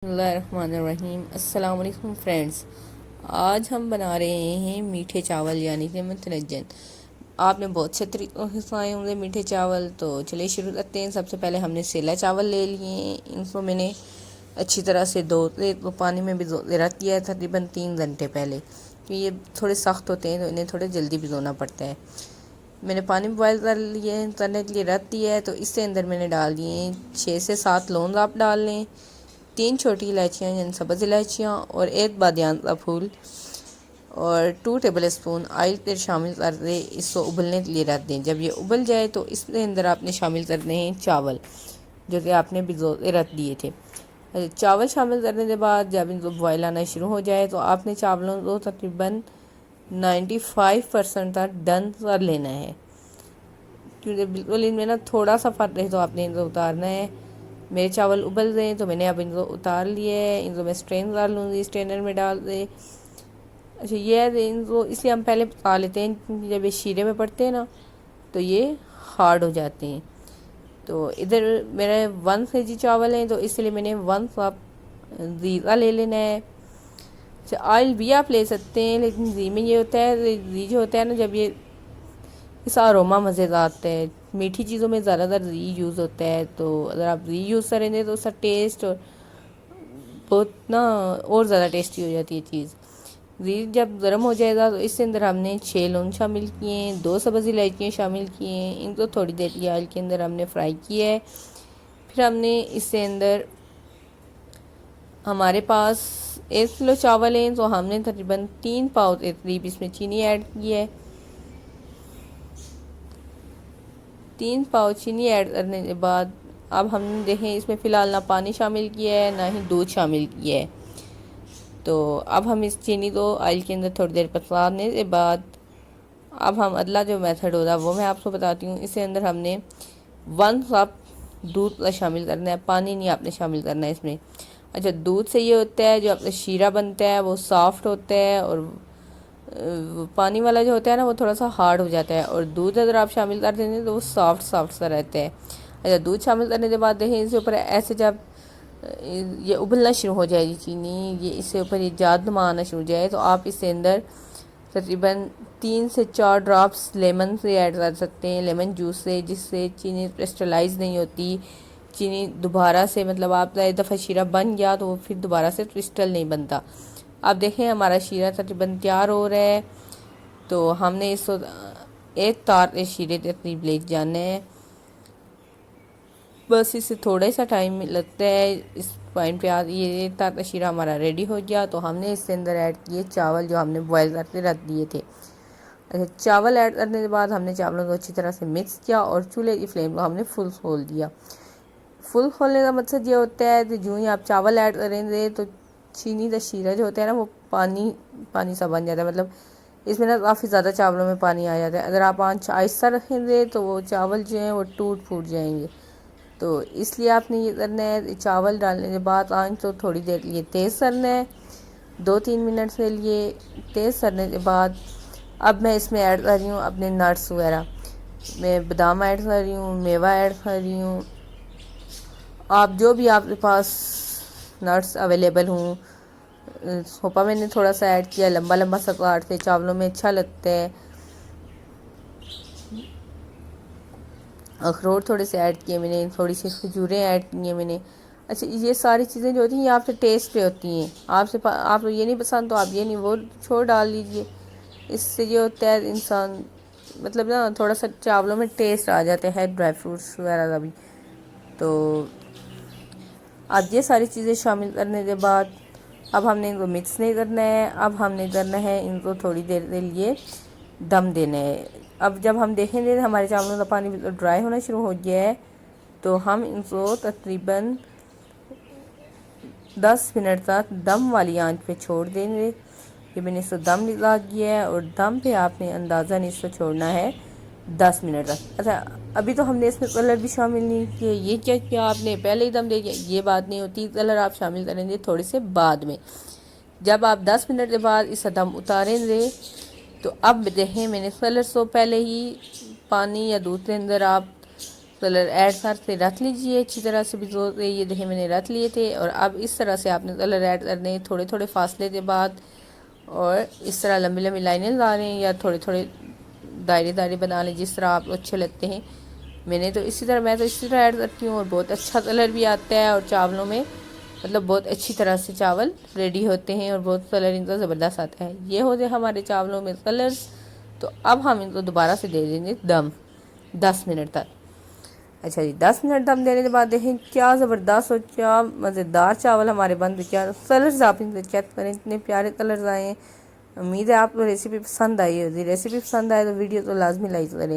بسم اللہ الرحمن الرحیم۔ السلام علیکم فرینڈز، آج ہم بنا رہے ہیں میٹھے چاول یعنی کہ متنجن۔ آپ نے بہت سے طریقوں سے کھائے ہوں گے میٹھے چاول، تو چلیے شروع کرتے ہیں۔ سب سے پہلے ہم نے سیلا چاول لے لیے ہیں، ان کو میں نے اچھی طرح سے پانی میں رکھ دیا ہے تقریباً 3 گھنٹے پہلے، کہ یہ تھوڑے سخت ہوتے ہیں تو انہیں تھوڑے جلدی بھگونا پڑتا ہے۔ میں نے پانی بوائل کرنے کے لیے رکھ دیا ہے، تو اس سے اندر میں نے ڈال دیے ہیں 6 سے 7 لونگ آپ ڈال لیں، 3 چھوٹی الائچیاں یعنی سبز الائچیاں، اور 1 بادیان کا پھول، اور 2 ٹیبل اسپون آئل پھر شامل کر دیں۔ اس کو ابلنے کے لیے رکھ دیں۔ جب یہ ابل جائے تو اس کے اندر آپ نے شامل کرنے ہیں چاول، جو کہ آپ نے بھگو کے رکھ دیے تھے۔ چاول شامل کرنے کے بعد جب ان کو بوائل آنا شروع ہو جائے تو آپ نے چاولوں کو تقریباً 95% تک ڈن کر لینا ہے، کیونکہ بالکل ان میں نا تھوڑا سا فرق ہے تو آپ نے ان کو اتارنا ہے۔ میرے چاول ابل گئے تو میں نے اب ان کو اتار لیے ہے، ان کو میں سٹرین کر لوں گی، سٹرینر میں ڈال دے۔ اچھا یہ ہے ان کو اس لیے ہم پہلے پکا لیتے ہیں، کیونکہ جب یہ شیرے میں پڑتے ہیں نا تو یہ ہارڈ ہو جاتے ہیں۔ تو ادھر میرے 1 kg چاول ہیں، تو اس لیے میں نے 1 کپ زیرہ لے لینا ہے۔ اچھا آئل بھی آپ لے سکتے ہیں، لیکن زی میں یہ ہوتا ہے، زی جو ہوتا ہے نا، جب یہ اس اروما مزیدار آتا ہے، میٹھی چیزوں میں زیادہ تر زی یوز ہوتا ہے، تو اگر آپ زی یوز کریں گے تو اس کا ٹیسٹ بہت نا اور زیادہ ٹیسٹی ہو جاتی ہے چیز۔ زی جب گرم ہو جائے گا تو اس کے اندر ہم نے 6 لونگ شامل کیے ہیں، 2 سبز الائچیاں شامل کیے ہیں، ان کو تھوڑی دیر کی آئل کے اندر ہم نے فرائی کیا ہے۔ پھر ہم نے اس سے اندر ہمارے پاس 1 کلو چاول ہیں، تو ہم نے تقریباً 3 پاؤ کے قریب اس میں چینی ایڈ کی ہے۔ 3 پاؤ چینی ایڈ کرنے کے بعد اب ہم دیکھیں اس میں فی الحال نہ پانی شامل کیا ہے نہ ہی دودھ شامل کیا ہے، تو اب ہم اس چینی کو آئل کے اندر تھوڑی دیر پکانے کے بعد اب ہم اگلا جو میتھڈ ہوگا وہ میں آپ کو بتاتی ہوں۔ اس کے اندر ہم نے 1 کپ دودھ کا شامل کرنا ہے، پانی نہیں آپ نے شامل کرنا ہے اس میں۔ اچھا دودھ سے یہ ہوتا ہے جو آپ کا شیرہ بنتا ہے وہ سافٹ ہوتا ہے، اور پانی والا جو ہوتا ہے نا وہ تھوڑا سا ہارڈ ہو جاتا ہے، اور دودھ اگر آپ شامل کر دیں گے تو وہ سافٹ سا رہتا ہے۔ اچھا دودھ شامل کرنے کے بعد دیکھیں اس کے اوپر ایسے جب یہ ابلنا شروع ہو جائے گی چینی، یہ اس سے اوپر یہ جاد نما آنا شروع ہو جائے، تو آپ اس کے اندر تقریباً 3 سے 4 ڈراپس لیمن سے ایڈ کر سکتے ہیں، لیمن جوس سے، جس سے چینی کرسٹلائز نہیں ہوتی چینی دوبارہ سے، مطلب آپ کا ایک دفعہ شیرہ بن گیا تو وہ پھر دوبارہ سے کرسٹل نہیں بنتا۔ اب دیکھیں ہمارا شیرہ تقریباً تیار ہو رہا ہے، تو ہم نے اس کو 1 تار کے شیرے کے قریب لے جانا ہے، بس اس سے تھوڑا سا ٹائم لگتا ہے۔ اس پوائنٹ پہ یہ 1 تار کا شیرہ ہمارا ریڈی ہو گیا، تو ہم نے اس کے اندر ایڈ کیے چاول جو ہم نے بوائل کر کے رکھ دیے تھے۔ اچھا چاول ایڈ کرنے کے بعد ہم نے چاولوں کو اچھی طرح سے مکس کیا، اور چولہے کی فلیم کو ہم نے فل کھول دیا۔ فل کھولنے کا مقصد یہ ہوتا ہے کہ جو ہی آپ چاول ایڈ کریں گے تو چینی کا شیرہ جو ہوتا ہے نا وہ پانی سا بن جاتا ہے، مطلب اس میں نا کافی زیادہ چاولوں میں پانی آ جاتا ہے۔ اگر آپ آنچ آہستہ رکھیں گے تو وہ چاول جو ہیں وہ ٹوٹ پھوٹ جائیں گے، تو اس لیے آپ نے یہ کرنا ہے، چاول ڈالنے کے بعد آنچ تو تھوڑی دیر کے لیے تیز کرنا ہے، 2-3 منٹ کے لیے تیز کرنے کے بعد اب میں اس میں ایڈ کر رہی ہوں اپنے نٹس وغیرہ، میں بادام ایڈ کر رہی ہوں، میوہ ایڈ کر رہی ہوں، آپ جو بھی آپ کے پاس نٹس اویلیبل ہوں۔ کھوپا میں نے تھوڑا سا ایڈ کیا، لمبا لمبا سا کاٹ کے چاولوں میں اچھا لگتا ہے، اخروٹ تھوڑے سے ایڈ کیے میں نے، تھوڑی سی کھجوریں ایڈ کی ہیں میں نے۔ اچھا یہ ساری چیزیں جو ہوتی ہیں یہ آپ سے ٹیسٹ پہ ہوتی ہیں، آپ کو یہ نہیں پسند تو آپ یہ نہیں وہ چھوڑ ڈال لیجئے۔ اس سے یہ ہوتا ہے انسان مطلب نا تھوڑا سا چاولوں میں ٹیسٹ آ جاتا ہے ڈرائی فروٹس وغیرہ کا بھی۔ تو اب یہ ساری چیزیں شامل کرنے کے بعد اب ہم نے ان کو مکس نہیں کرنا ہے، اب ہم نے کرنا ہے ان کو تھوڑی دیر کے لیے دم دینا ہے۔ اب جب ہم دیکھیں گے ہمارے چاولوں کا پانی بالکل ڈرائی ہونا شروع ہو گیا ہے، تو ہم ان کو تقریباً 10 منٹ تک دم والی آنچ پہ چھوڑ دیں گے۔ یہ میں نے اس کو دم لگا دیا ہے، اور دم پہ آپ نے اندازاً اس کو چھوڑنا ہے 10 منٹ تک۔ اچھا ابھی تو ہم نے اس میں کلر بھی شامل نہیں کیے، یہ کیا کیا آپ نے پہلے ہی دم دے دیا، یہ بات نہیں ہوتی، کلر آپ شامل کریں گے تھوڑے سے بعد میں۔ جب آپ 10 منٹ کے بعد اس کا دم اتاریں گے تو اب دیکھیں میں نے کلر سو پہلے ہی پانی یا دودھ کے اندر آپ کلر ایڈ کرتے رکھ لیجئے اچھی طرح سے بھگو کے. یہ دیکھیں میں نے رکھ لیے تھے. اور اب اس طرح سے آپ نے کلر ایڈ کرنے تھوڑے تھوڑے فاصلے کے بعد, اور اس طرح لمبی لمبی لائنیں لا رہے ہیں یا تھوڑے تھوڑے دائرے دائرے بنا لیں جس طرح آپ کو اچھے لگتے ہیں. میں تو اسی طرح ایڈ کرتی ہوں, اور بہت اچھا کلر بھی آتا ہے, اور چاولوں میں مطلب بہت اچھی طرح سے چاول ریڈی ہوتے ہیں اور بہت کلر ان کا زبردست آتا ہے. یہ ہو جائے ہمارے چاولوں میں کلرز, تو اب ہم ان کو دوبارہ سے دے دیں گے دم 10 منٹ تک. اچھا جی, 10 منٹ دم دینے کے بعد دیکھیں کیا زبردست اور کیا مزیدار چاول ہمارے بن. کیا کلرز آپ ان سے چیک کریں, اتنے پیارے کلرز آئے ہیں. امید ہے آپ کو ریسیپی پسند آئی ہوگی. ریسیپی پسند آئے تو ویڈیو تو لازمی لائک کریں.